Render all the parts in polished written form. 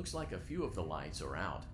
Looks like a few of the lights are out.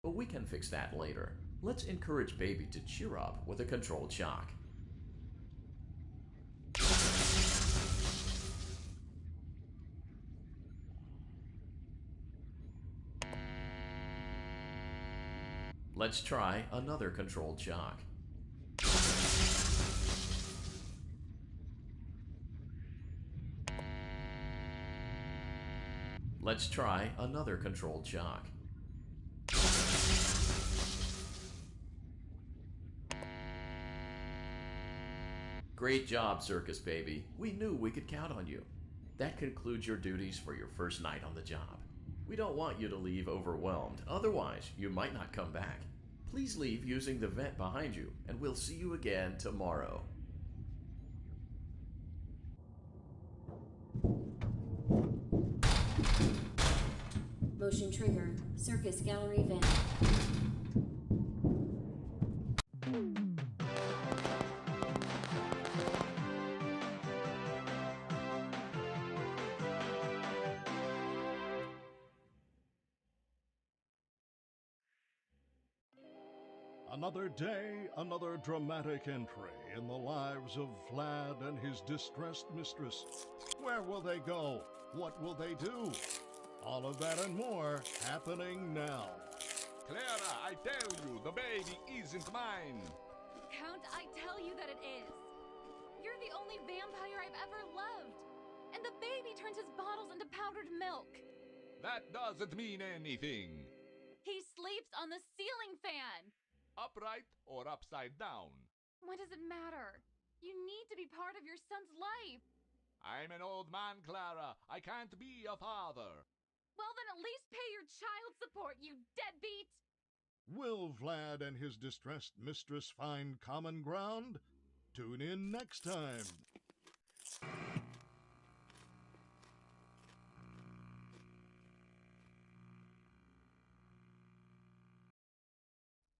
But we can fix that later. Let's encourage baby to cheer up with a controlled shock. Let's try another controlled shock. Let's try another controlled shock. Great job, Circus Baby. We knew we could count on you. That concludes your duties for your first night on the job. We don't want you to leave overwhelmed, otherwise you might not come back. Please leave using the vent behind you, and we'll see you again tomorrow. Motion trigger. Circus gallery vent. Another day, another dramatic entry in the lives of Vlad and his distressed mistress. Where will they go? What will they do? All of that and more happening now. Clara, I tell you, the baby isn't mine. Count, I tell you that it is. You're the only vampire I've ever loved. And the baby turns his bottles into powdered milk. That doesn't mean anything. He sleeps on the ceiling fan. Upright or upside down? What does it matter? You need to be part of your son's life. I'm an old man, Clara. I can't be a father. Well, then at least pay your child support, you deadbeat! Will Vlad and his distressed mistress find common ground? Tune in next time.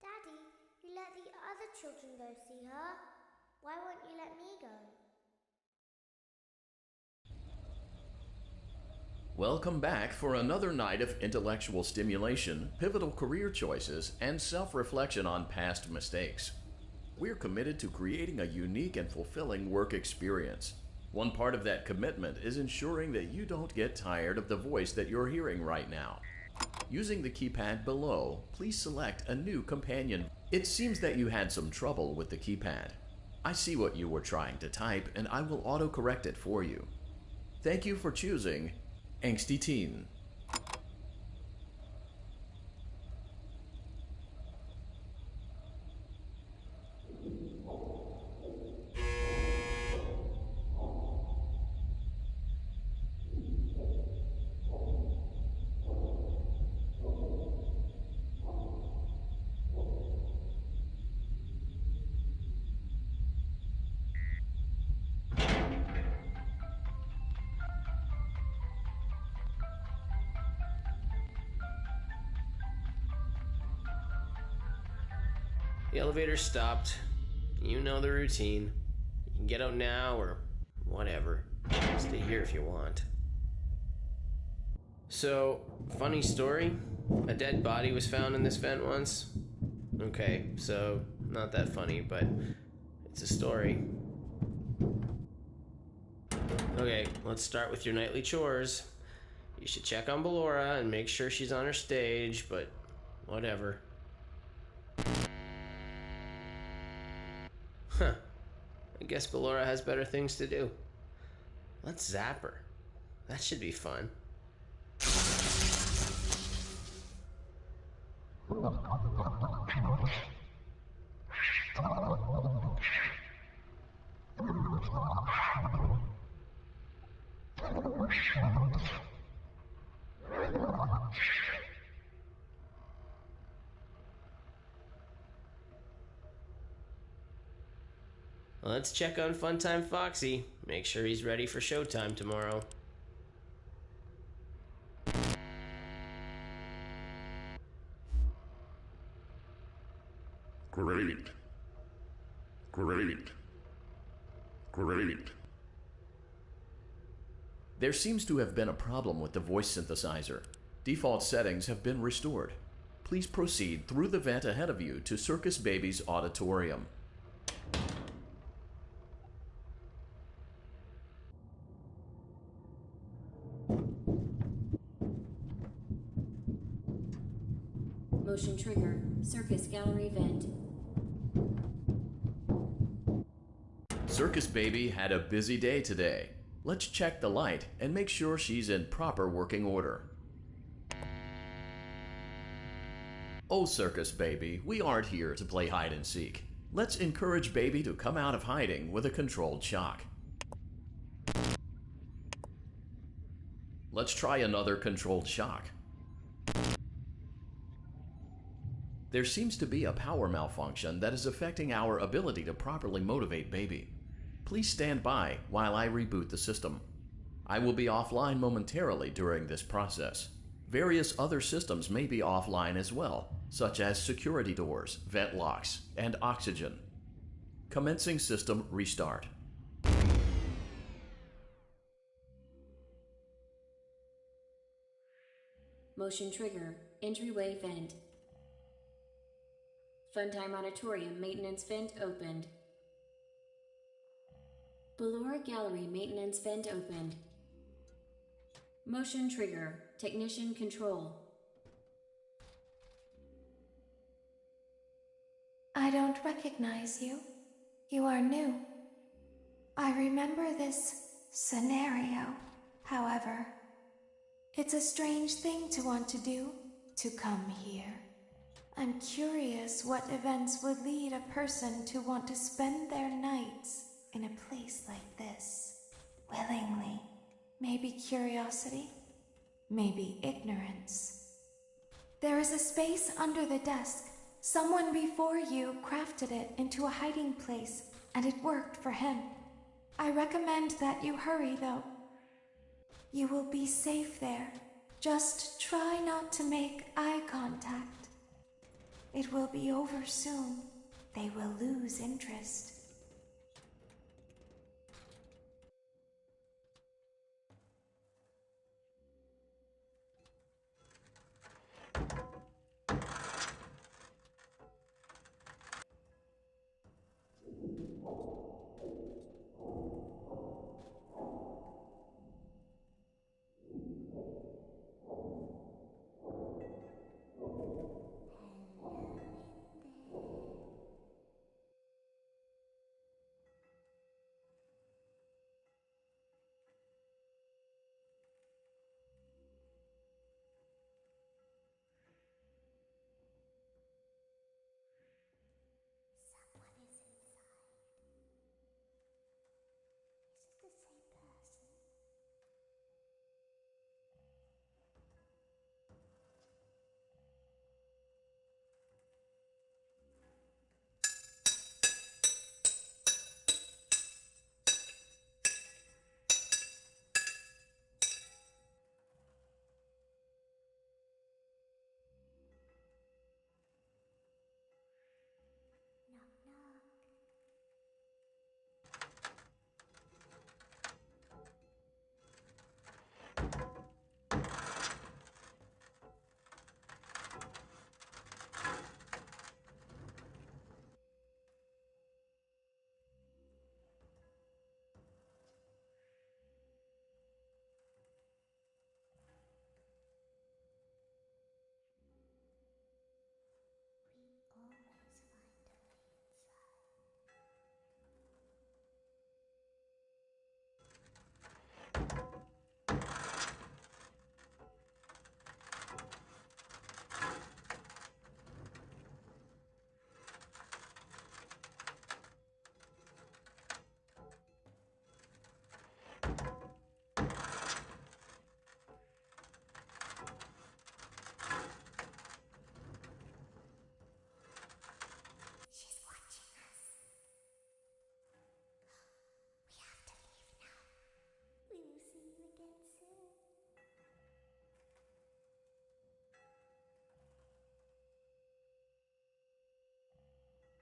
Daddy, you let the other children go see her. Why won't you let me go? Welcome back for another night of intellectual stimulation, pivotal career choices, and self-reflection on past mistakes. We're committed to creating a unique and fulfilling work experience. One part of that commitment is ensuring that you don't get tired of the voice that you're hearing right now. Using the keypad below, please select a new companion. It seems that you had some trouble with the keypad. I see what you were trying to type, and I will auto-correct it for you. Thank you for choosing Angsty Teen. The elevator stopped. You know the routine. You can get out now or whatever. Stay here if you want. So, funny story. A dead body was found in this vent once. Okay, so not that funny, but it's a story. Okay, let's start with your nightly chores. You should check on Ballora and make sure she's on her stage, but whatever. Huh. I guess Ballora has better things to do. Let's zap her. That should be fun. Let's check on Funtime Foxy. Make sure he's ready for showtime tomorrow. Great. Great. Great. There seems to have been a problem with the voice synthesizer. Default settings have been restored. Please proceed through the vent ahead of you to Circus Baby's auditorium. Motion trigger. Circus gallery vent. Circus Baby had a busy day today. Let's check the light and make sure she's in proper working order. Oh, Circus Baby, we aren't here to play hide and seek. Let's encourage Baby to come out of hiding with a controlled shock. Let's try another controlled shock. There seems to be a power malfunction that is affecting our ability to properly motivate Baby. Please stand by while I reboot the system. I will be offline momentarily during this process. Various other systems may be offline as well, such as security doors, vent locks, and oxygen. Commencing system restart. Motion trigger. Entryway vent. Funtime Auditorium maintenance vent opened. Ballora Gallery maintenance vent opened. Motion trigger. Technician control. I don't recognize you. You are new. I remember this scenario, however. It's a strange thing to want to do, to come here. I'm curious what events would lead a person to want to spend their nights in a place like this. Willingly. Maybe curiosity, maybe ignorance. There is a space under the desk. Someone before you crafted it into a hiding place, and it worked for him. I recommend that you hurry, though. You will be safe there. Just try not to make eye contact. It will be over soon. They will lose interest.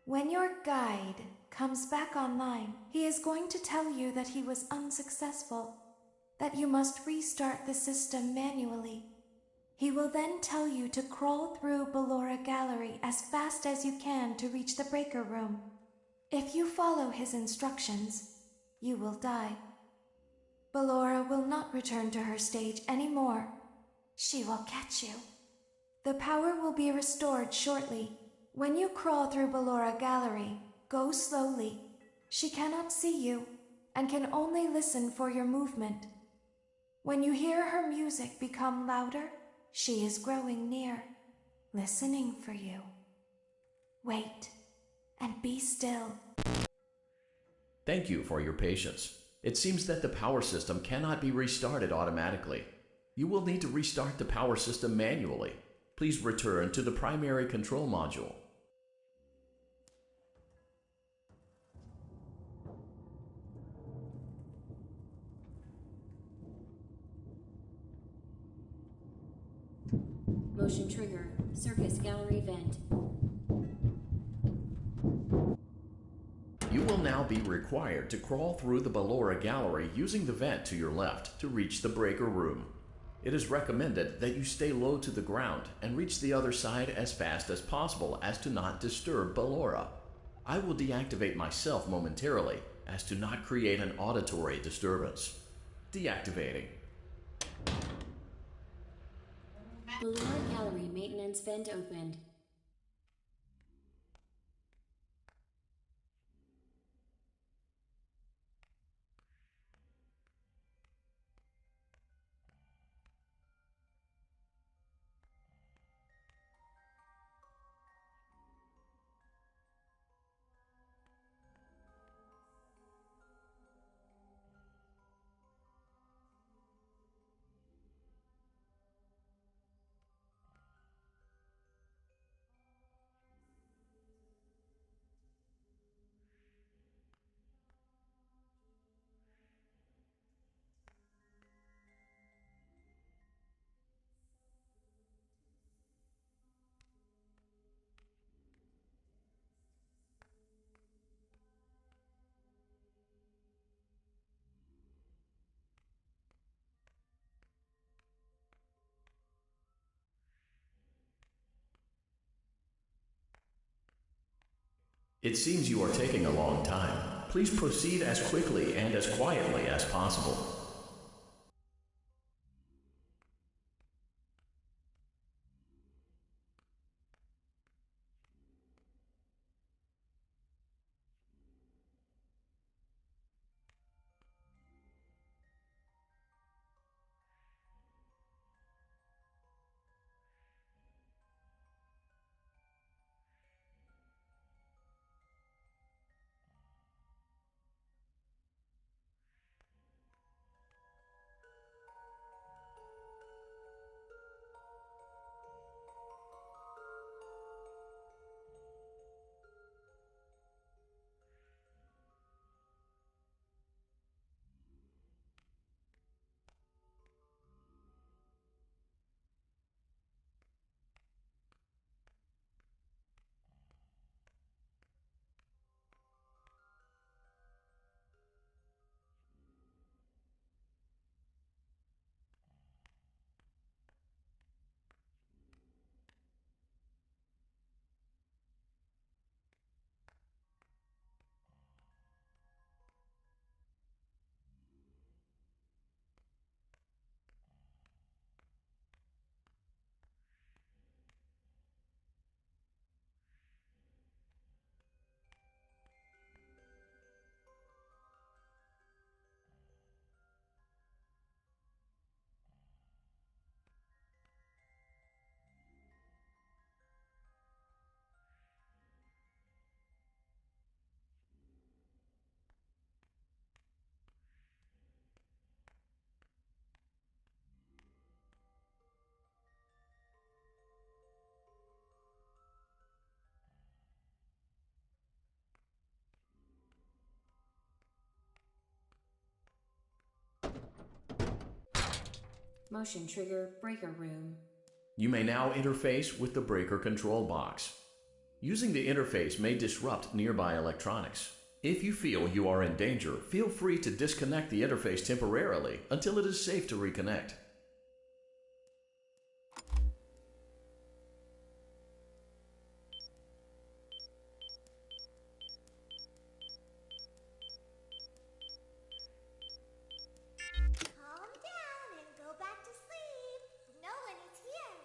When your guide comes back online, he is going to tell you that he was unsuccessful, that you must restart the system manually. He will then tell you to crawl through Ballora Gallery as fast as you can to reach the breaker room. If you follow his instructions, you will die. Ballora will not return to her stage anymore. She will catch you. The power will be restored shortly. When you crawl through Ballora Gallery, go slowly. She cannot see you and can only listen for your movement. When you hear her music become louder, she is growing near, listening for you. Wait and be still. Thank you for your patience. It seems that the power system cannot be restarted automatically. You will need to restart the power system manually. Please return to the primary control module. Motion trigger. Circus gallery vent. You will now be required to crawl through the Ballora Gallery using the vent to your left to reach the breaker room. It is recommended that you stay low to the ground and reach the other side as fast as possible as to not disturb Ballora. I will deactivate myself momentarily as to not create an auditory disturbance. Deactivating. Ballora Gallery maintenance vent opened. It seems you are taking a long time. Please proceed as quickly and as quietly as possible. Motion trigger breaker room. You may now interface with the breaker control box. Using the interface may disrupt nearby electronics. If you feel you are in danger, feel free to disconnect the interface temporarily until it is safe to reconnect. Calm down and go back to sleep. No one is here.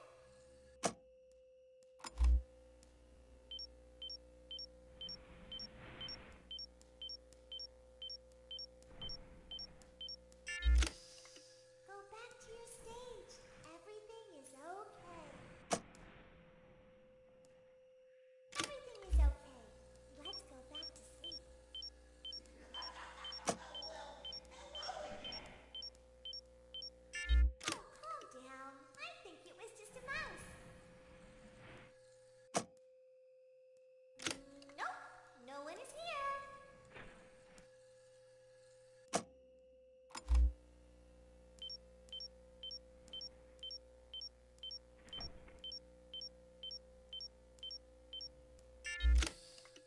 Go back to your stage. Everything is okay. Everything is okay. Let's go back to sleep. Oh, calm down. I think it was just a mouse. Nope, no one is here.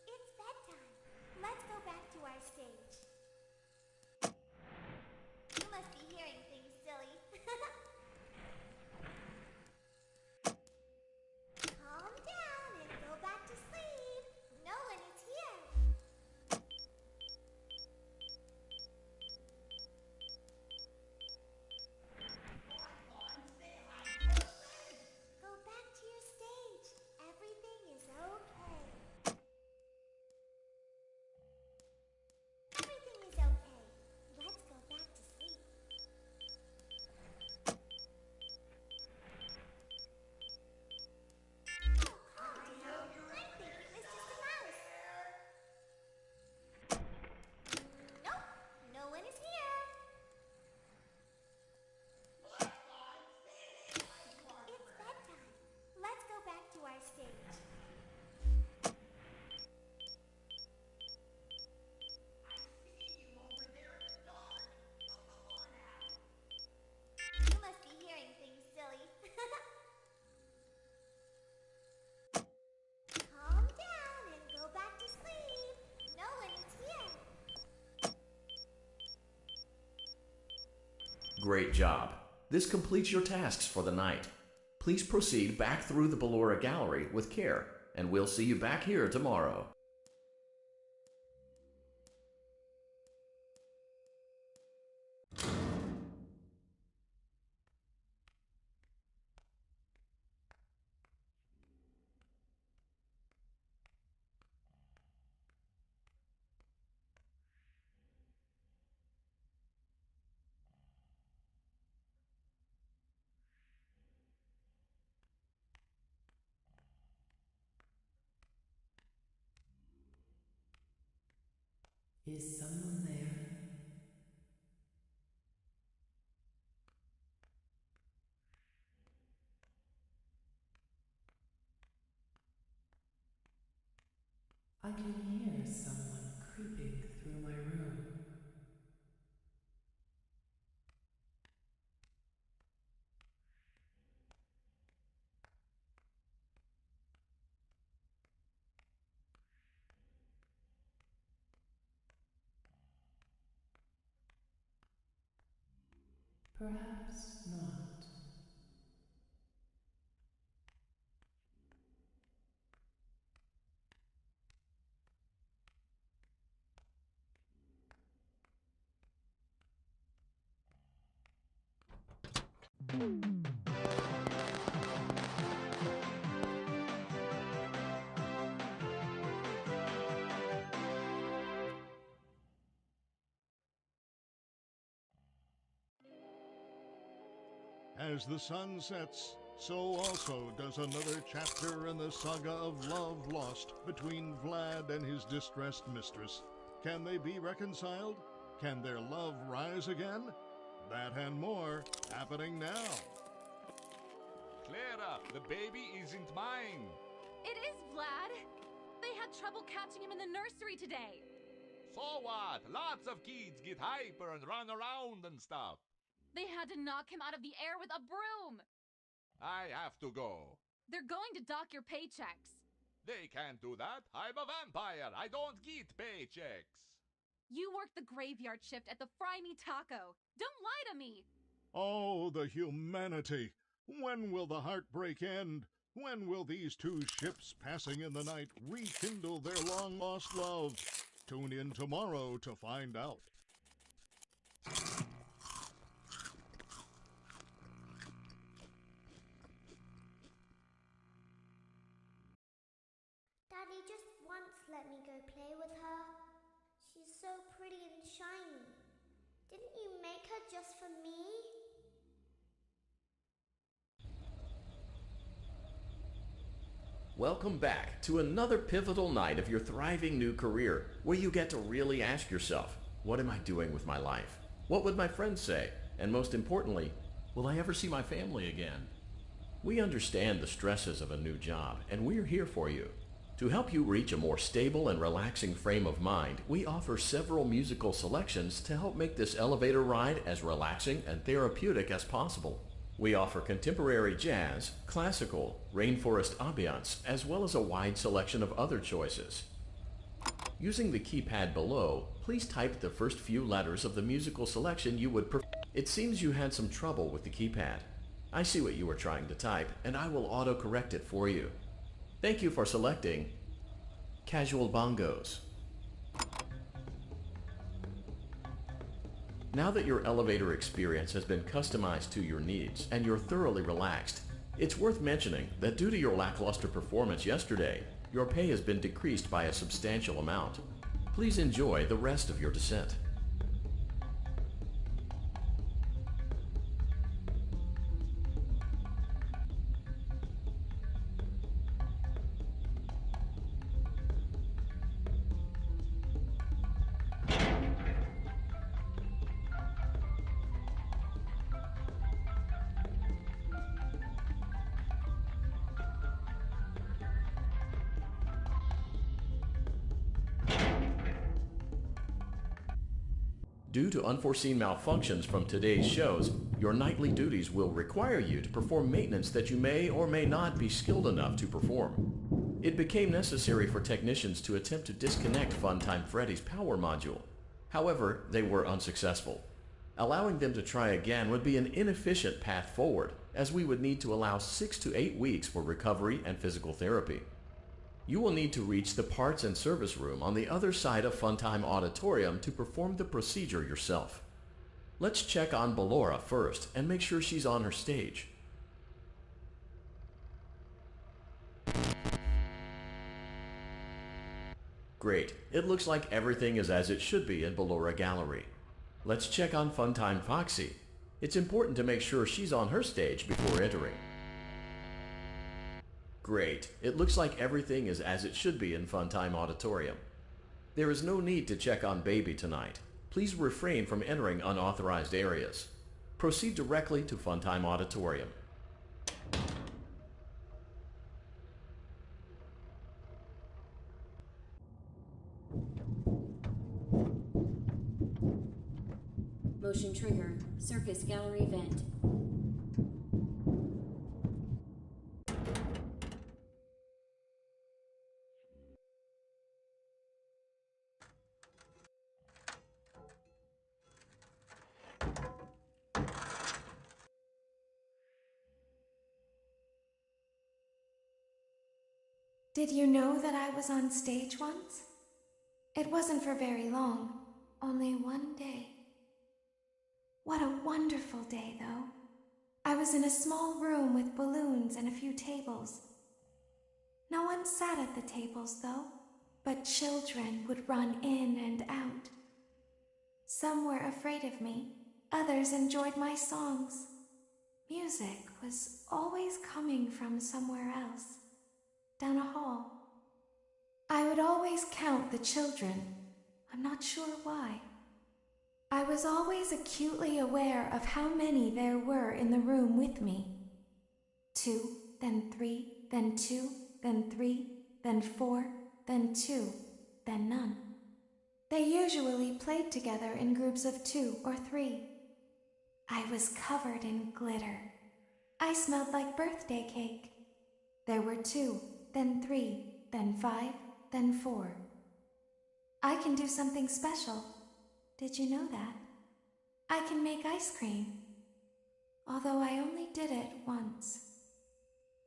It's bedtime. Let's go back to our stage. You must be hearing things, silly. Calm down and go back to sleep. No one is here. Go back to your stage. Everything is okay. Everything is okay. Let's go back to sleep. Oh, calm down. I think it was just a mouse. Nope, no one is here. It's bedtime. Let's go back to our stage. You must be hearing things, silly. Calm down and go back to sleep. No one is here. Great job. This completes your tasks for the night. Please proceed back through the Ballora Gallery with care, and we'll see you back here tomorrow. Is someone there? I can hear someone creeping through my room. Perhaps not. As the sun sets, so also does another chapter in the saga of love lost between Vlad and his distressed mistress. Can they be reconciled? Can their love rise again? That and more happening now. Clara, the baby isn't mine. It is Vlad. They had trouble catching him in the nursery today. So what? Lots of kids get hyper and run around and stuff. They had to knock him out of the air with a broom. I have to go. They're going to dock your paychecks. They can't do that. I'm a vampire. I don't get paychecks. You work the graveyard shift at the Fry Me Taco. Don't lie to me. Oh, the humanity! When will the heartbreak end? When will these two ships passing in the night rekindle their long-lost love? Tune in tomorrow to find out. Daddy just once let me go play with her. She's so pretty and shiny. Didn't you make her just for me? Welcome back to another pivotal night of your thriving new career, where you get to really ask yourself, what am I doing with my life? What would my friends say? And most importantly, will I ever see my family again? We understand the stresses of a new job, and we're here for you. To help you reach a more stable and relaxing frame of mind, we offer several musical selections to help make this elevator ride as relaxing and therapeutic as possible. We offer contemporary jazz, classical, rainforest ambiance, as well as a wide selection of other choices. Using the keypad below, please type the first few letters of the musical selection you would prefer. It seems you had some trouble with the keypad. I see what you were trying to type, and I will auto-correct it for you. Thank you for selecting Casual Bongos. Now that your elevator experience has been customized to your needs and you're thoroughly relaxed, it's worth mentioning that due to your lackluster performance yesterday, your pay has been decreased by a substantial amount. Please enjoy the rest of your descent. Due to unforeseen malfunctions from today's shows, your nightly duties will require you to perform maintenance that you may or may not be skilled enough to perform. It became necessary for technicians to attempt to disconnect Funtime Freddy's power module. However, they were unsuccessful. Allowing them to try again would be an inefficient path forward, as we would need to allow 6 to 8 weeks for recovery and physical therapy. You will need to reach the parts and service room on the other side of Funtime Auditorium to perform the procedure yourself. Let's check on Ballora first and make sure she's on her stage. Great. It looks like everything is as it should be in Ballora Gallery. Let's check on Funtime Foxy. It's important to make sure she's on her stage before entering. Great. It looks like everything is as it should be in Funtime Auditorium. There is no need to check on Baby tonight. Please refrain from entering unauthorized areas. Proceed directly to Funtime Auditorium. Motion trigger. Circus gallery vent. Did you know that I was on stage once? It wasn't for very long, only one day. What a wonderful day, though. I was in a small room with balloons and a few tables. No one sat at the tables, though, but children would run in and out. Some were afraid of me, others enjoyed my songs. Music was always coming from somewhere else. Down a hall. I would always count the children. I'm not sure why. I was always acutely aware of how many there were in the room with me. 2, then 3, then 2, then 3, then 4, then 2, then none. They usually played together in groups of 2 or 3. I was covered in glitter. I smelled like birthday cake. There were 2, then 3, then 5, then 4. I can do something special. Did you know that? I can make ice cream. Although I only did it once.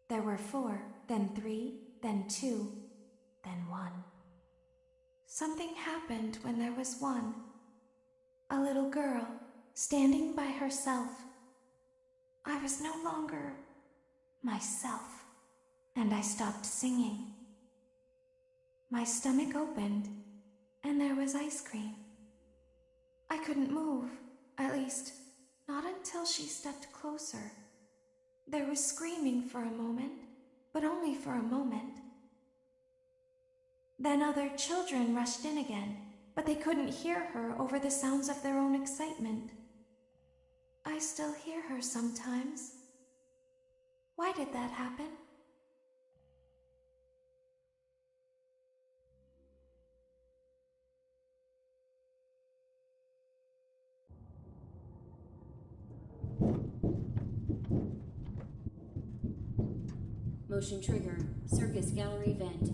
There were 4, then 3, then 2, then 1. Something happened when there was 1. A little girl, standing by herself. I was no longer myself, and I stopped singing. My stomach opened, and there was ice cream. I couldn't move, at least, not until she stepped closer. There was screaming for a moment, but only for a moment. Then other children rushed in again, but they couldn't hear her over the sounds of their own excitement. I still hear her sometimes. Why did that happen? Motion trigger. Circus gallery vent.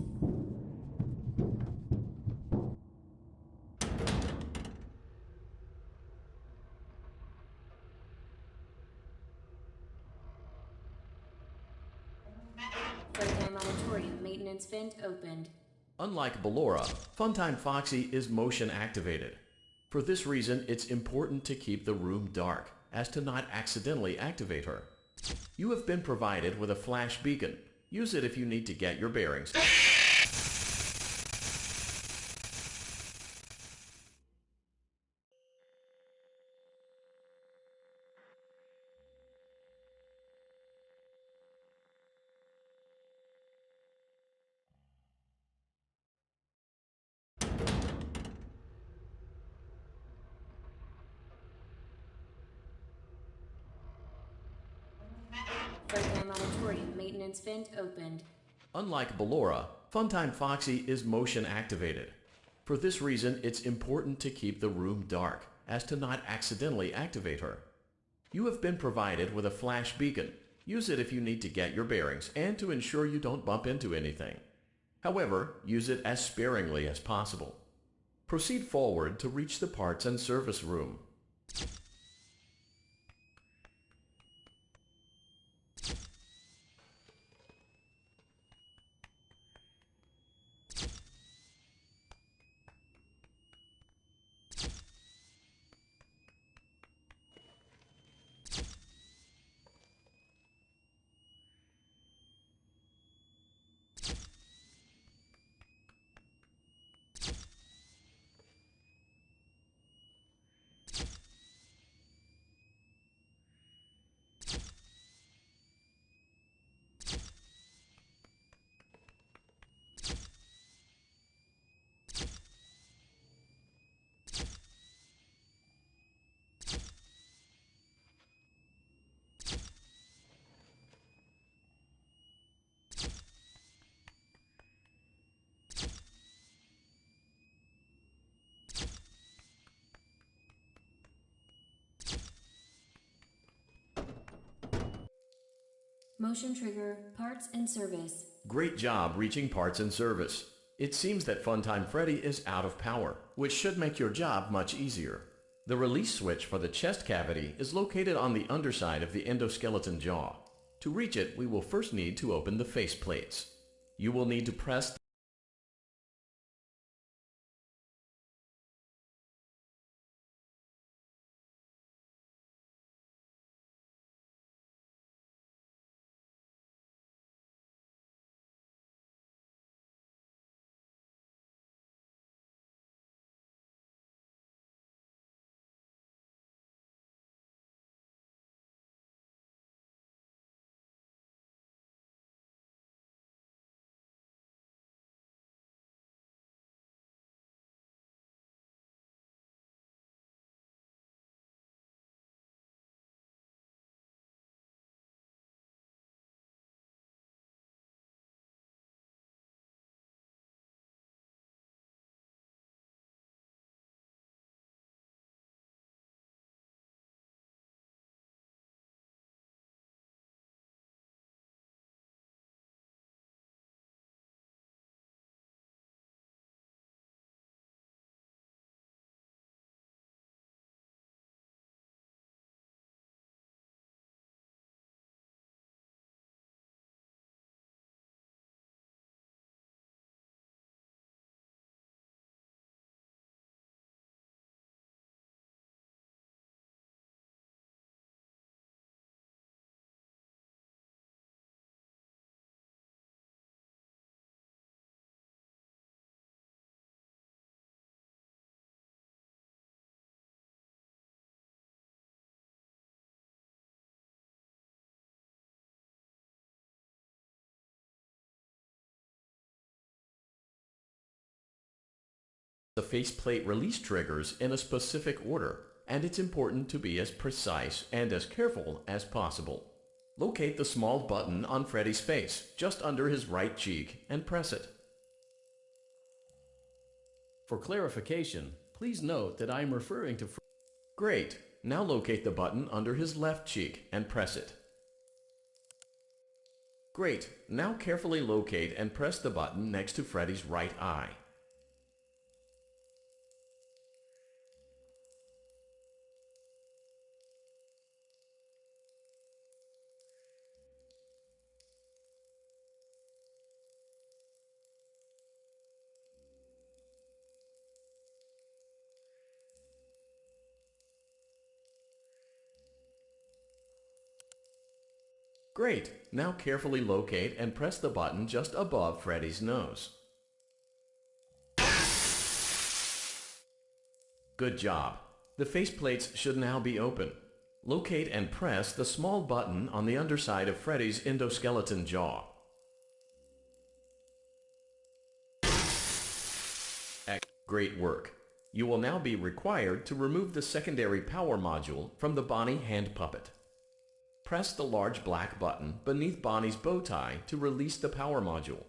Playtime auditorium maintenance vent opened. Unlike Ballora, Funtime Foxy is motion activated. For this reason, it's important to keep the room dark, as to not accidentally activate her. You have been provided with a flash beacon. Use it if you need to get your bearings. Playtime auditorium maintenance vent opened. Unlike Ballora, Funtime Foxy is motion activated. For this reason, it's important to keep the room dark, as to not accidentally activate her. You have been provided with a flash beacon. Use it if you need to get your bearings and to ensure you don't bump into anything. However, use it as sparingly as possible. Proceed forward to reach the parts and service room. Motion trigger. Parts and service. Great job reaching parts and service. It seems that Funtime Freddy is out of power, which should make your job much easier. The release switch for the chest cavity is located on the underside of the endoskeleton jaw. To reach it, we will first need to open the face plates. You will need to press the faceplate release triggers in a specific order, and it's important to be as precise and as careful as possible. Locate the small button on Freddy's face, just under his right cheek, and press it. For clarification, please note that I am referring to Great! Now locate the button under his left cheek and press it. Great! Now carefully locate and press the button next to Freddy's right eye. Great! Now carefully locate and press the button just above Freddy's nose. Good job! The faceplates should now be open. Locate and press the small button on the underside of Freddy's endoskeleton jaw. Great work! You will now be required to remove the secondary power module from the Bonnie hand puppet. Press the large black button beneath Bonnie's bow tie to release the power module.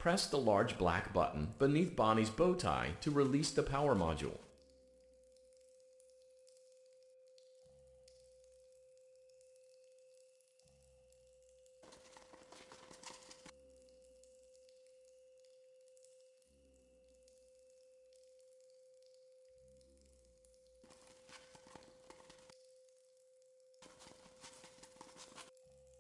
Press the large black button beneath Bonnie's bow tie to release the power module.